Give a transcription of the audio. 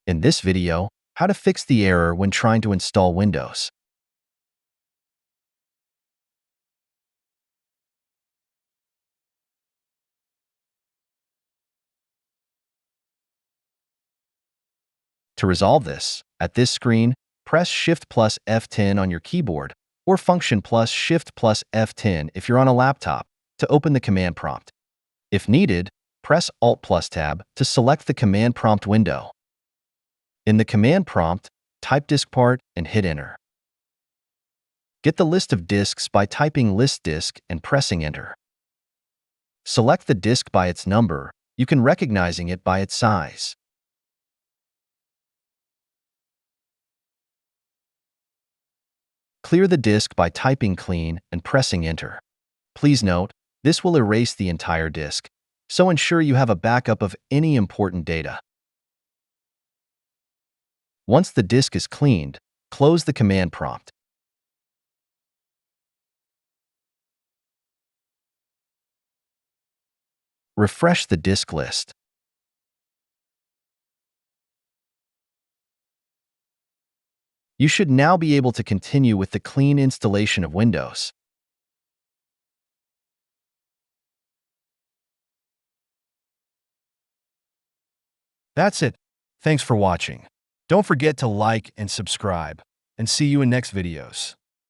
In this video, how to fix the error when trying to install Windows. To resolve this, at this screen, press Shift plus F10 on your keyboard or Function plus Shift plus F10 if you're on a laptop to open the command prompt. If needed, press Alt plus Tab to select the command prompt window. In the command prompt, type diskpart and hit Enter. Get the list of disks by typing list disk and pressing Enter. Select the disk by its number. You can recognizing it by its size. Clear the disk by typing clean and pressing Enter. Please note, this will erase the entire disk, so ensure you have a backup of any important data. Once the disk is cleaned, close the command prompt. Refresh the disk list. You should now be able to continue with the clean installation of Windows. That's it. Thanks for watching. Don't forget to like and subscribe, and see you in next videos.